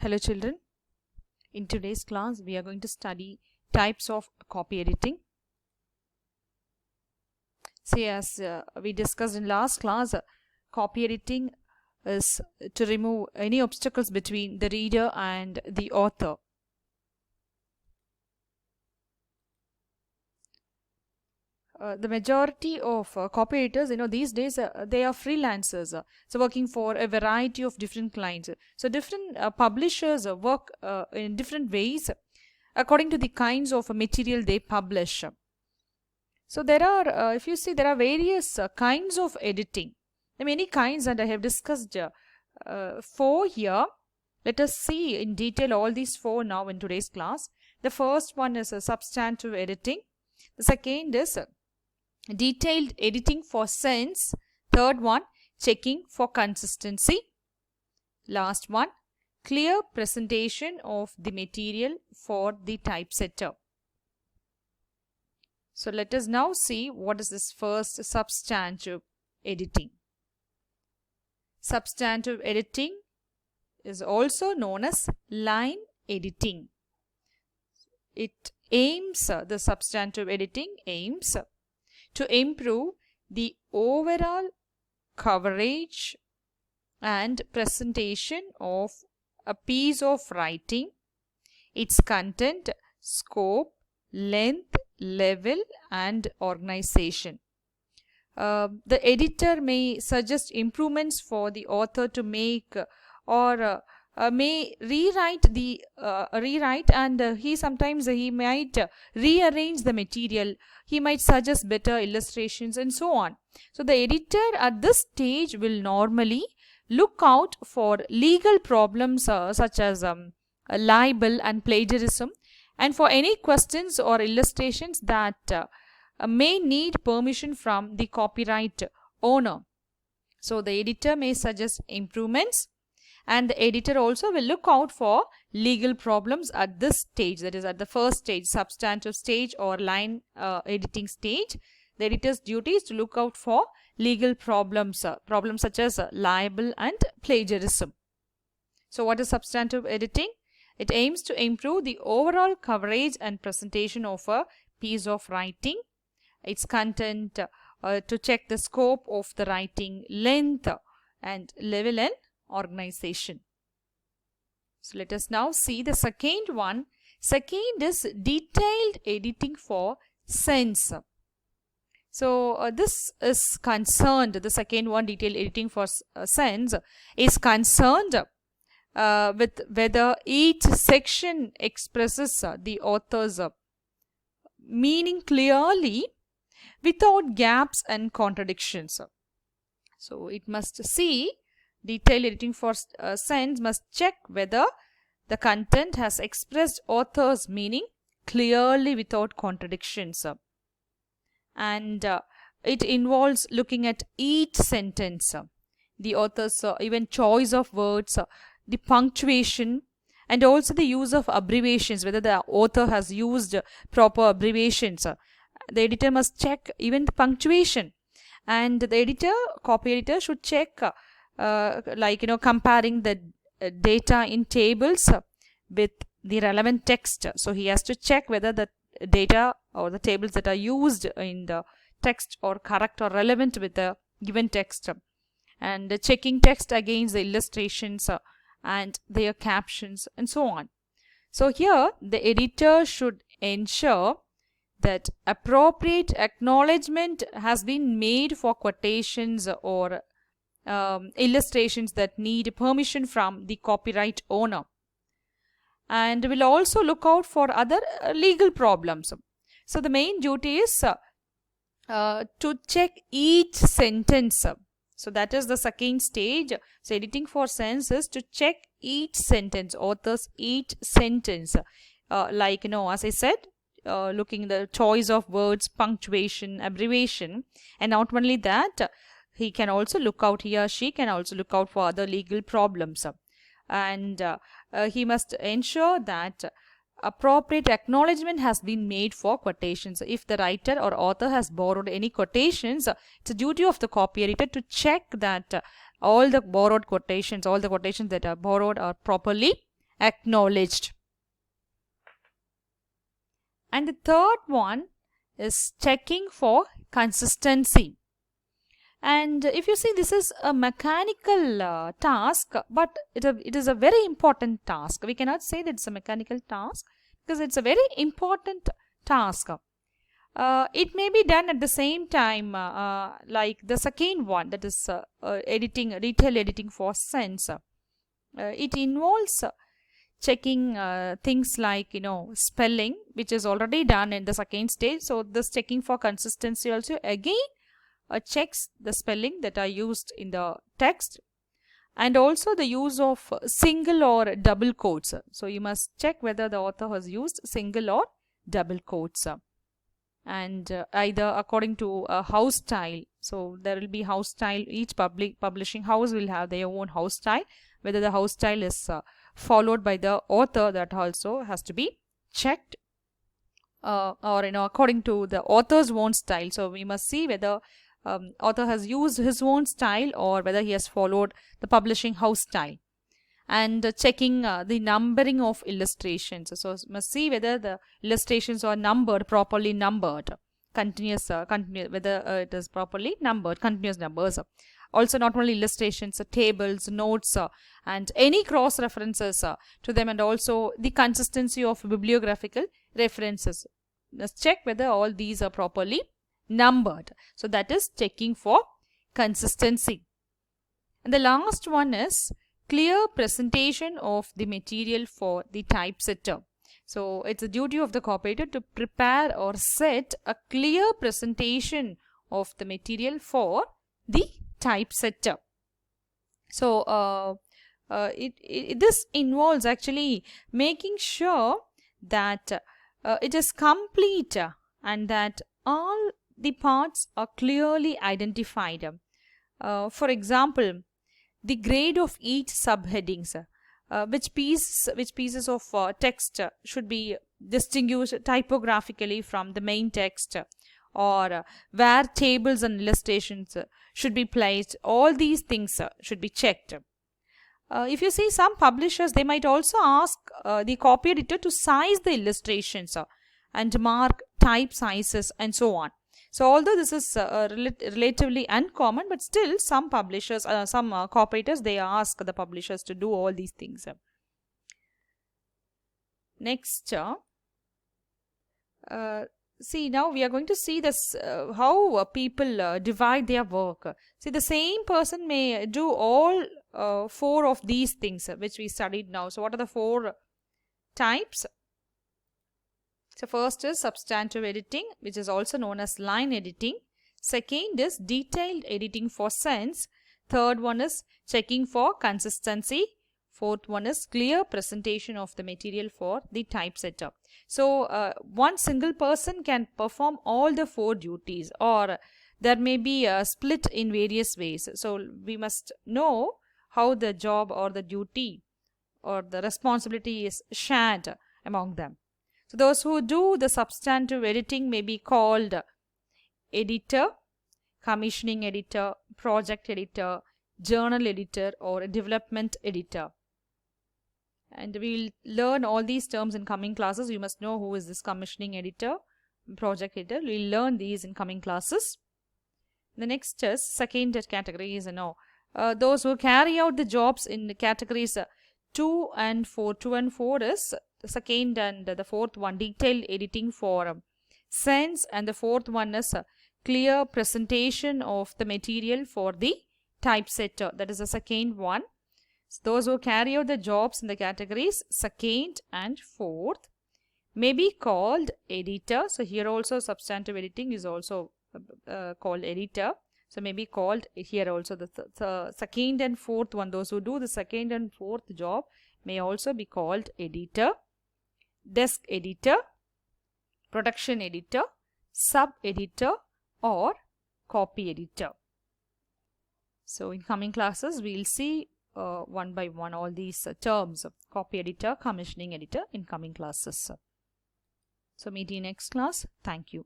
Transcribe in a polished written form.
Hello children, in today's class we are going to study types of copy editing. See, as we discussed in last class, copy editing is to remove any obstacles between the reader and the author. The majority of copy editors, these days they are freelancers, so working for a variety of different clients. So different publishers work in different ways according to the kinds of material they publish. So there are, if you see, there are various kinds of editing. There are many kinds, and I have discussed 4 here. Let us see in detail all these 4 now in today's class. The first one is substantive editing. The second is detailed editing for sense. Third one, checking for consistency. Last one, clear presentation of the material for the typesetter. So let us now see what is this first substantive editing. Substantive editing is also known as line editing. It aims, the substantive editing aims to improve the overall coverage and presentation of a piece of writing, its content, scope, length, level and organization. The editor may suggest improvements for the author to make or may rewrite and he might rearrange the material. He might suggest better illustrations and so on. So the editor at this stage will normally look out for legal problems such as libel and plagiarism, and for any questions or illustrations that may need permission from the copyright owner. So the editor may suggest improvements, and the editor also will look out for legal problems at this stage, that is at the first stage, substantive stage or line editing stage. The editor's duty is to look out for legal problems, problems such as libel and plagiarism. So what is substantive editing? It aims to improve the overall coverage and presentation of a piece of writing, its content, to check the scope of the writing, length and level and organization. So let us now see the second one. Second is detailed editing for sense. So this is concerned, the second one, detailed editing for sense, is concerned with whether each section expresses the author's meaning clearly without gaps and contradictions. So it must see, detailed editing for sense must check whether the content has expressed author's meaning clearly without contradictions. And it involves looking at each sentence, the author's even choice of words, the punctuation, and also the use of abbreviations, whether the author has used proper abbreviations. The editor must check even the punctuation, and the editor, copy editor, should check comparing the data in tables with the relevant text. So he has to check whether the data or the tables that are used in the text are correct or relevant with the given text, and checking text against the illustrations and their captions and so on. So here the editor should ensure that appropriate acknowledgement has been made for quotations or illustrations that need permission from the copyright owner, and will also look out for other legal problems. So the main duty is to check each sentence. So that is the second stage. So editing for sense is to check each sentence, author's each sentence. As I said, looking the choice of words, punctuation, abbreviation, and not only that, he can also look out, he or she can also look out for other legal problems. And he must ensure that appropriate acknowledgement has been made for quotations. If the writer or author has borrowed any quotations, it's a duty of the copy editor to check that all the borrowed quotations, all the quotations that are borrowed are properly acknowledged. And the third one is checking for consistency. And if you see, this is a mechanical task, but it is a very important task. We cannot say that it's a mechanical task because it's a very important task. It may be done at the same time like the second one, that is editing, detailed editing for sense. It involves checking things like, spelling, which is already done in the second stage. So this checking for consistency also again checks the spelling that are used in the text, and also the use of single or double quotes. So you must check whether the author has used single or double quotes, and either according to a house style. So there will be house style. Each publishing house will have their own house style. Whether the house style is followed by the author, that also has to be checked, or according to the author's own style. So we must see whether author has used his own style or whether he has followed the publishing house style. And checking the numbering of illustrations. So must see whether the illustrations are properly numbered, continuous, whether it is properly numbered, continuous numbers. Also, not only illustrations, tables, notes, and any cross references to them, and also the consistency of bibliographical references. Let's check whether all these are properly numbered. So that is checking for consistency. And the last one is clear presentation of the material for the typesetter. So it's the duty of the copywriter to prepare or set a clear presentation of the material for the typesetter. So this involves actually making sure that it is complete and that all the parts are clearly identified. For example, the grade of each subheadings, which pieces of text should be distinguished typographically from the main text, or where tables and illustrations should be placed. All these things should be checked. If you see, some publishers, they might also ask the copy editor to size the illustrations and mark type sizes and so on. So although this is relatively uncommon, but still some publishers, some copywriters, they ask the publishers to do all these things. Next, see, now we are going to see this how people divide their work. See, the same person may do all 4 of these things which we studied now. So what are the 4 types? So first is substantive editing, which is also known as line editing. Second is detailed editing for sense. Third one is checking for consistency. Fourth one is clear presentation of the material for the typesetter. So one single person can perform all the 4 duties, or there may be a split in various ways. So we must know how the job or the duty or the responsibility is shared among them. So those who do the substantive editing may be called editor, commissioning editor, project editor, journal editor, or development editor. And we'll learn all these terms in coming classes. You must know who is this commissioning editor, project editor. We'll learn these in coming classes. The next is second category is those who carry out the jobs in the categories 2 and 4. 2 and 4 is the second, and the fourth one detailed editing for sense, and the fourth one is clear presentation of the material for the typesetter. That is the second one. So those who carry out the jobs in the categories second and fourth may be called editor. So here also substantive editing is also called editor. So may be called here also the second and fourth one. Those who do the second and fourth job may also be called editor, desk editor, production editor, sub editor, or copy editor. So in coming classes we will see one by one all these terms of copy editor, commissioning editor in coming classes. So meet you next class. Thank you.